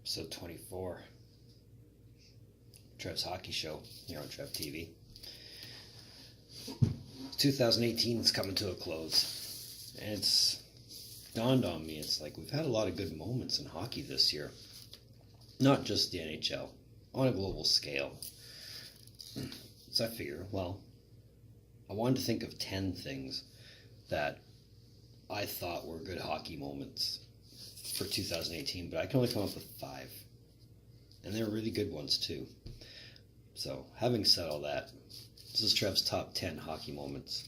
episode 24. Trev's Hockey Show here on Trev TV. 2018 is coming to a close, and it's dawned on me, it's like we've had a lot of good moments in hockey this year. Not just the NHL, on a global scale. So I figure, well, I wanted to think of 10 things that I thought were good hockey moments for 2018, but I can only come up with 5. And they're really good ones too. So, having said all that, this is Trev's top 10 hockey moments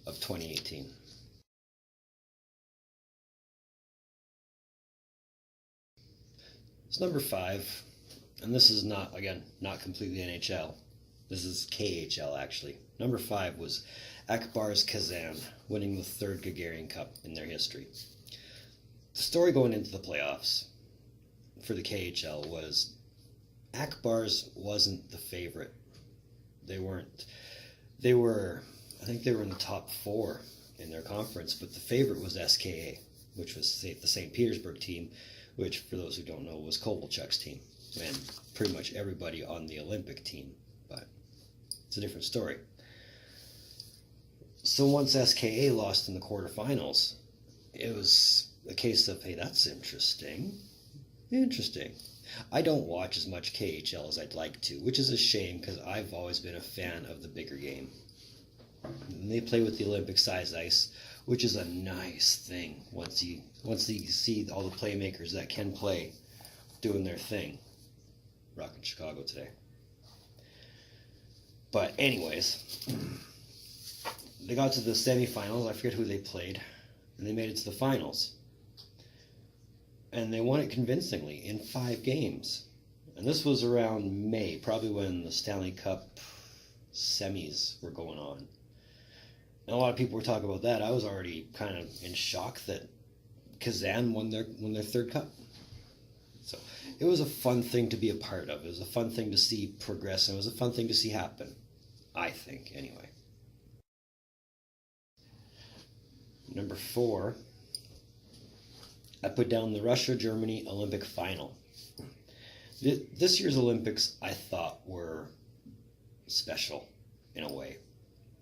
of 2018. It's number 5, and this is not completely NHL. This is KHL actually. Number 5 was Akbar's Kazan winning the 3rd Gagarin Cup in their history. The story going into the playoffs for the KHL was Akbar's wasn't the favorite. They weren't. I think they were in the top 4 in their conference, but the favorite was SKA, which was the St. Petersburg team, which, for those who don't know, was Kovalchuk's team, and pretty much everybody on the Olympic team, but it's a different story. So once SKA lost in the quarterfinals, it was a case of, hey, that's interesting. I don't watch as much KHL as I'd like to, which is a shame because I've always been a fan of the bigger game. And they play with the Olympic size ice, which is a nice thing once you see all the playmakers that can play doing their thing. Rocking Chicago today. But anyways, they got to the semifinals. I forget who they played, and they made it to the finals. And they won it convincingly in 5 games. And this was around May, probably when the Stanley Cup semis were going on. And a lot of people were talking about that. I was already kind of in shock that Kazan won their 3rd cup. So it was a fun thing to be a part of. It was a fun thing to see progress, and it was a fun thing to see happen. I think, anyway. Number 4, I put down the Russia-Germany Olympic final. This year's Olympics, I thought, were special in a way.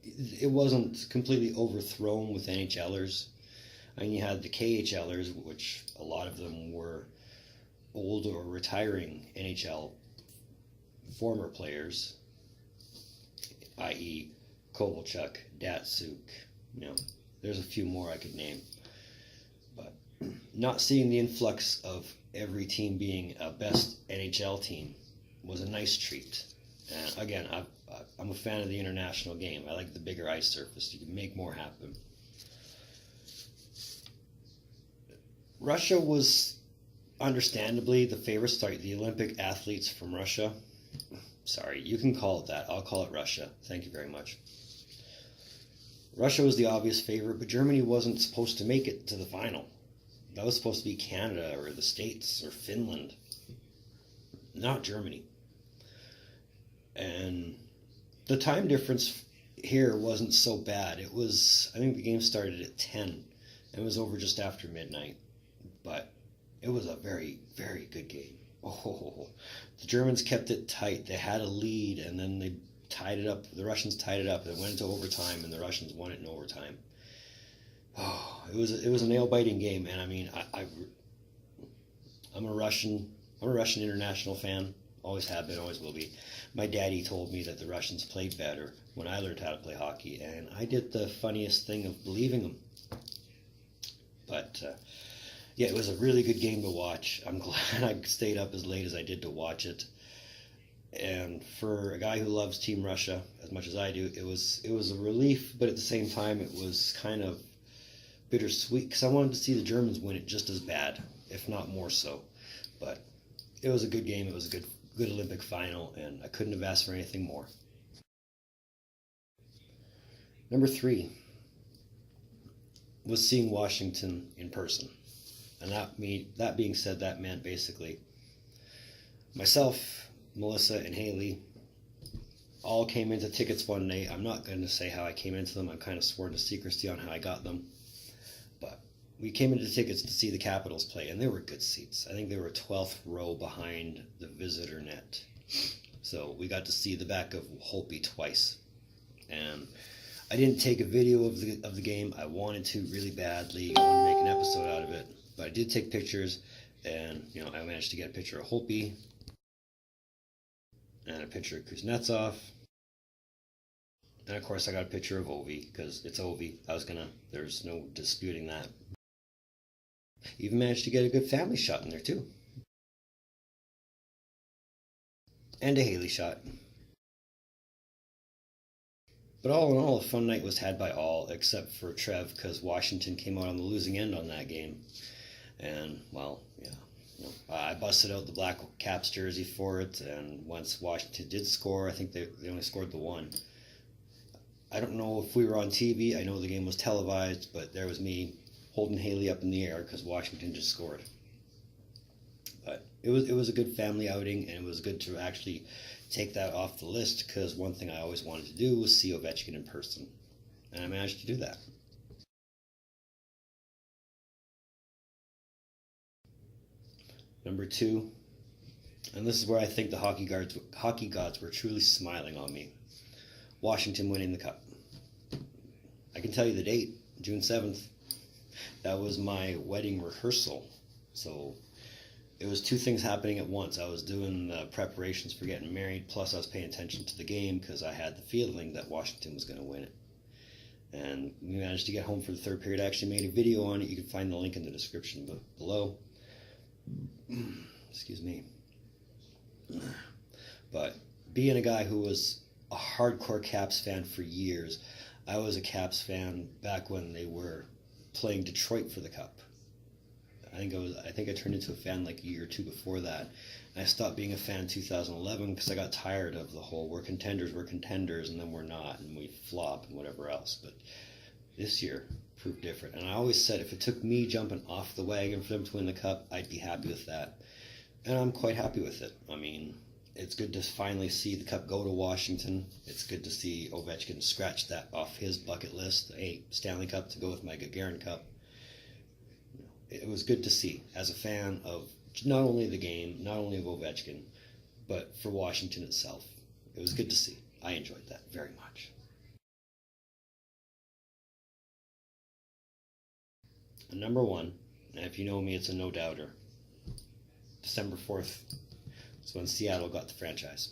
It wasn't completely overthrown with NHLers. I mean, you had the KHLers, which a lot of them were old or retiring NHL former players, i.e. Kovalchuk, Datsuk, there's a few more I could name. But not seeing the influx of every team being a best NHL team was a nice treat. And again, I'm a fan of the international game. I like the bigger ice surface. You can make more happen. Russia was understandably the favorites. Sorry, the Olympic athletes from Russia. Sorry, you can call it that. I'll call it Russia. Thank you very much. Russia was the obvious favorite, but Germany wasn't supposed to make it to the final. That was supposed to be Canada or the States or Finland, not Germany. And the time difference here wasn't so bad. I think the game started at 10 and it was over just after midnight. But it was a very, very good game. Oh, the Germans kept it tight. They had a lead, and then they tied it up. The Russians tied it up. It went into overtime, and the Russians won it in overtime. Oh, it was a nail-biting game, and I mean, I'm a Russian international fan. Always have been, always will be. My daddy told me that the Russians played better when I learned how to play hockey, and I did the funniest thing of believing him. But yeah, it was a really good game to watch. I'm glad I stayed up as late as I did to watch it. And for a guy who loves Team Russia as much as I do, it was a relief, but at the same time it was kind of bittersweet because I wanted to see the Germans win it just as bad, if not more so. But it was a good game. It was a good Olympic final, and I couldn't have asked for anything more. Number 3 was seeing Washington in person. And that being said, that meant basically myself, Melissa, and Haley all came into tickets one night. I'm not going to say how I came into them. I'm kind of sworn to secrecy on how I got them. But we came into tickets to see the Capitals play, and they were good seats. I think they were 12th row behind the visitor net. So we got to see the back of Holtby twice. And I didn't take a video of the game. I wanted to really badly. I wanted to make an episode out of it. But I did take pictures, and I managed to get a picture of Holtby and a picture of Kuznetsov. And of course I got a picture of Ovi, because it's Ovi. There's no disputing that. Even managed to get a good family shot in there too. And a Haley shot. But all in all, a fun night was had by all, except for Trev, because Washington came out on the losing end on that game. And, well, yeah. I busted out the Black Caps jersey for it, and once Washington did score, I think they only scored the one. I don't know if we were on TV. I know the game was televised, but there was me holding Haley up in the air because Washington just scored. But it was a good family outing, and it was good to actually take that off the list, because one thing I always wanted to do was see Ovechkin in person, and I managed to do that. Number 2, and this is where I think the hockey gods were truly smiling on me. Washington winning the Cup. I can tell you the date, June 7th. That was my wedding rehearsal. So it was 2 things happening at once. I was doing the preparations for getting married, plus I was paying attention to the game because I had the feeling that Washington was going to win it. And we managed to get home for the third period. I actually made a video on it. You can find the link in the description below. Excuse me. But being a guy who was a hardcore Caps fan for years, I was a Caps fan back when they were playing Detroit for the Cup. I think I turned into a fan like a year or 2 before that. And I stopped being a fan in 2011 because I got tired of the whole we're contenders, and then we're not, and we flop and whatever else. But this year proved different. And I always said if it took me jumping off the wagon for them to win the Cup, I'd be happy with that. And I'm quite happy with it. I mean, it's good to finally see the Cup go to Washington. It's good to see Ovechkin scratch that off his bucket list. Hey, Stanley Cup to go with my Gagarin Cup. It was good to see as a fan of not only the game, not only of Ovechkin, but for Washington itself. It was good to see. I enjoyed that very much. And number 1, and if you know me, it's a no-doubter. December 4th. That's when Seattle got the franchise.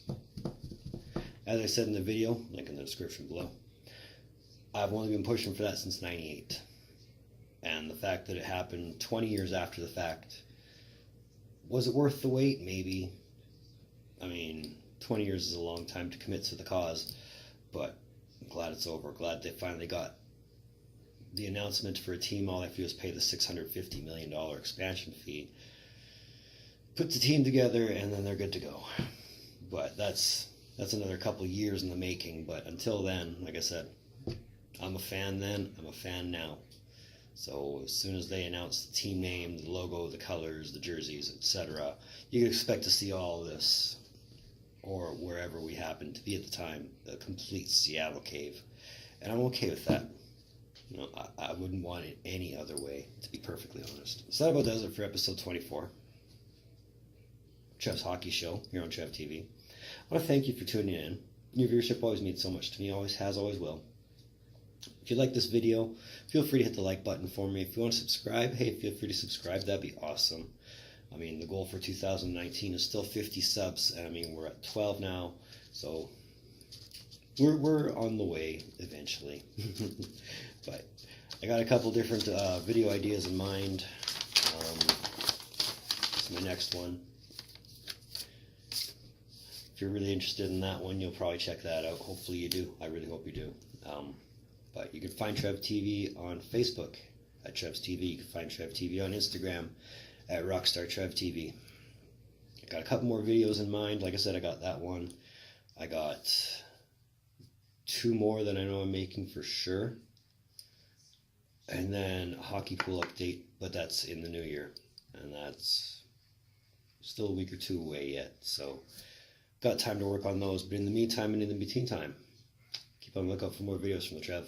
As I said in the video, link in the description below, I've only been pushing for that since '98. And the fact that it happened 20 years after the fact, was it worth the wait? Maybe. I mean, 20 years is a long time to commit to the cause, but I'm glad it's over. Glad they finally got the announcement for a team. All they have to do is pay the $650 million expansion fee, put the team together, and then they're good to go. But that's another couple of years in the making. But until then, like I said, I'm a fan then, I'm a fan now. So as soon as they announce the team name, the logo, the colors, the jerseys, etc., you can expect to see all this, or wherever we happen to be at the time, the complete Seattle cave. And I'm okay with that. I wouldn't want it any other way, to be perfectly honest. So that about does it for episode 24. Trev's Hockey Show here on Trev TV. I want to thank you for tuning in. Your viewership always means so much to me, always has, always will. If you like this video, feel free to hit the like button for me. If you want to subscribe, hey, feel free to subscribe. That'd be awesome. I mean, the goal for 2019 is still 50 subs. I mean, we're at 12 now, so we're on the way eventually. But I got a couple different video ideas in mind. It's my next one. If you're really interested in that one, you'll probably check that out. Hopefully you do. I really hope you do. But you can find Trev TV on Facebook at Trev's TV. You can find Trev TV on Instagram at rockstartrev TV. I got a couple more videos in mind. Like I said, I got that one. I got 2 more that I know I'm making for sure. And then a hockey pool update, but that's in the new year. And that's still a week or 2 away yet. So got time to work on those. But in the meantime and in the between time, keep on the lookout for more videos from the Trev.